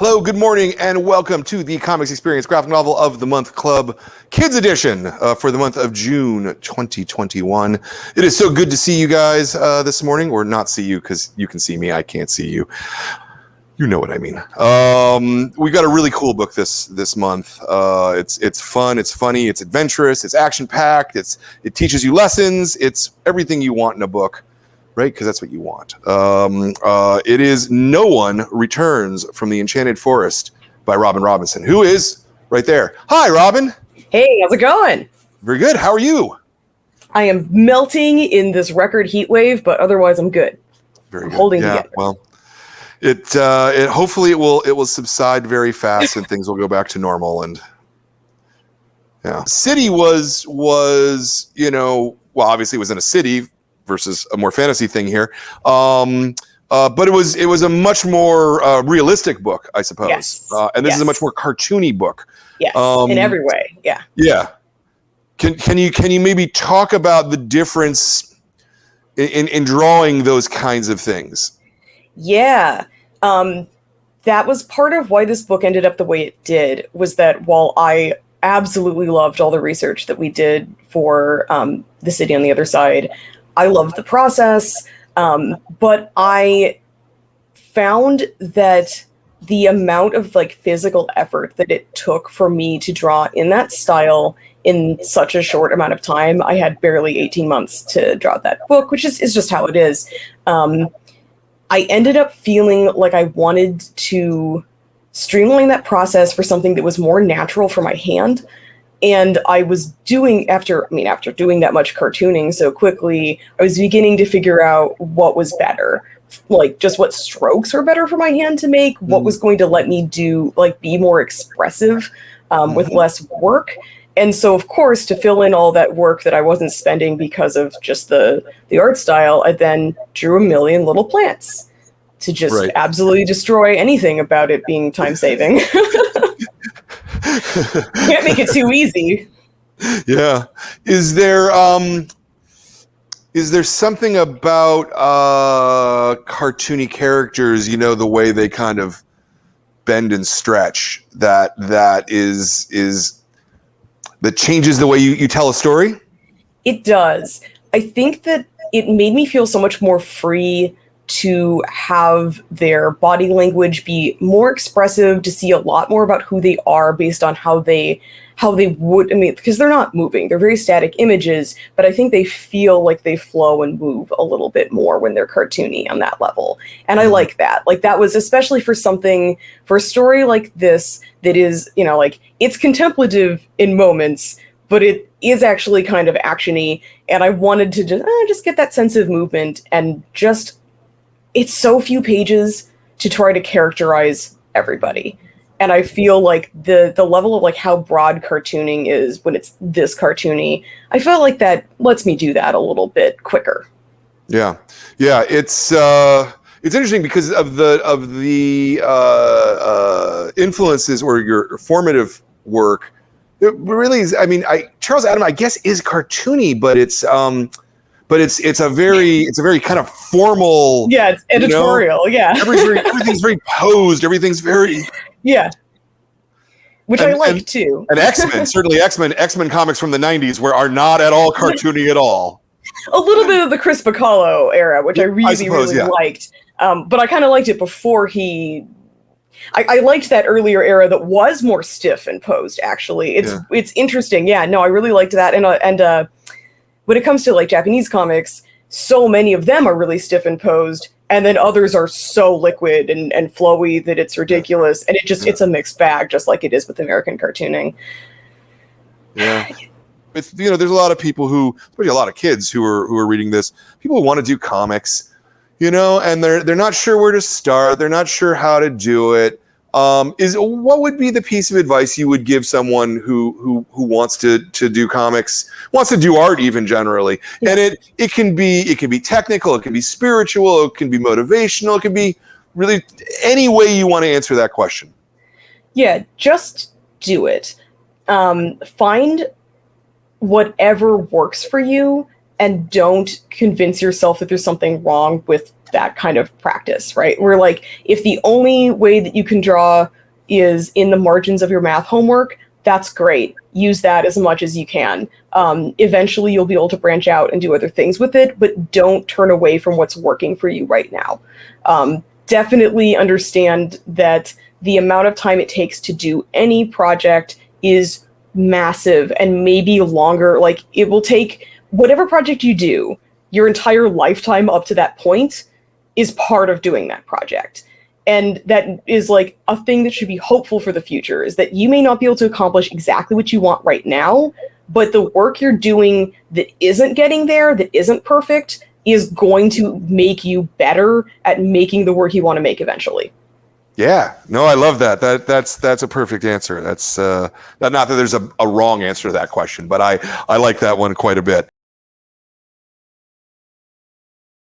Hello, good morning, and welcome to the Comics Experience Graphic Novel of the Month Club Kids Edition for the month of June 2021. It is so good to see you guys this morning, or not see you because you can see me, I can't see you. You know what I mean. We got a really cool book this month. It's fun, it's funny, it's adventurous, it's action-packed, it teaches you lessons, it's everything you want in a book. Right, because that's what you want. It is No One Returns from the Enchanted Forest by Robin Robinson, who is right there. Hi, Robin. Hey, how's it going? Very good. How are you? I am melting in this record heat wave, but otherwise I'm good. Very good. Holding together. Well, it hopefully it will subside very fast and things will go back to normal. And yeah, city was well, obviously it was in a city versus a more fantasy thing here. But it was a much more realistic book, I suppose. Yes. And this is a much more cartoony book. Yes, in every way. Yeah. Yeah. Can you maybe talk about the difference in drawing those kinds of things? Yeah. That was part of why this book ended up the way it did, was that while I absolutely loved all the research that we did for The City on the Other Side, I loved the process, but I found that the amount of physical effort that it took for me to draw in that style in such a short amount of time, I had barely 18 months to draw that book, which is just how it is. I ended up feeling like I wanted to streamline that process for something that was more natural for my hand. And I was doing, after doing that much cartooning so quickly, I was beginning to figure out what was better. Just what strokes were better for my hand to make, what was going to let me be more expressive with less work. And so, of course, to fill in all that work that I wasn't spending because of just the art style, I then drew a million little plants to just absolutely destroy anything about it being time-saving. Can't make it too easy. Yeah. Is there something about cartoony characters, the way they kind of bend and stretch that changes the way you tell a story? It does. I think that it made me feel so much more free to have their body language be more expressive, to see a lot more about who they are based on how they would, because they're not moving, they're very static images, but I think they feel like they flow and move a little bit more when they're cartoony on that level. And I like that. That was especially for a story like this that is, it's contemplative in moments, but it is actually kind of actiony. And I wanted to just get that sense of movement and just, it's so few pages to try to characterize everybody. And I feel like the level of how broad cartooning is when it's this cartoony, I felt like that lets me do that a little bit quicker. Yeah. Yeah. It's interesting because of the influences or your formative work. It really is. Charles Addams, I guess, is cartoony, but it's a very kind of formal. Yeah, it's editorial. Yeah, everything's very posed. Everything's very which I like too. And X-Men comics from the '90s are not at all cartoony at all. A little bit of the Chris Bacalo era, which I really liked. But I kind of liked it before he. I liked that earlier era that was more stiff and posed. Actually, it's interesting. Yeah, no, I really liked that. And when it comes to Japanese comics, so many of them are really stiff and posed, and then others are so liquid and flowy that it's ridiculous. And it's a mixed bag, just like it is with American cartooning. Yeah. It's, there's a lot of people especially a lot of kids who are reading this, people who want to do comics, and they're not sure where to start. They're not sure how to do it. What would be the piece of advice you would give someone who wants to do comics, wants to do art even generally? And it can be technical, it can be spiritual, it can be motivational, it can be really any way you want to answer that question. Yeah, just do it. Find whatever works for you, and don't convince yourself that there's something wrong with that kind of practice, right? Where like, if the only way that you can draw is in the margins of your math homework, that's great. Use that as much as you can. Eventually you'll be able to branch out and do other things with it, but don't turn away from what's working for you right now. Definitely understand that the amount of time it takes to do any project is massive and maybe longer. Like, it will take whatever project you do, your entire lifetime up to that point is part of doing that project. And that is like a thing that should be hopeful for the future, is that you may not be able to accomplish exactly what you want right now, but the work you're doing that isn't getting there, that isn't perfect, is going to make you better at making the work you want to make eventually. Yeah, no, I love that. That's a perfect answer. That's not that there's a wrong answer to that question, but I like that one quite a bit.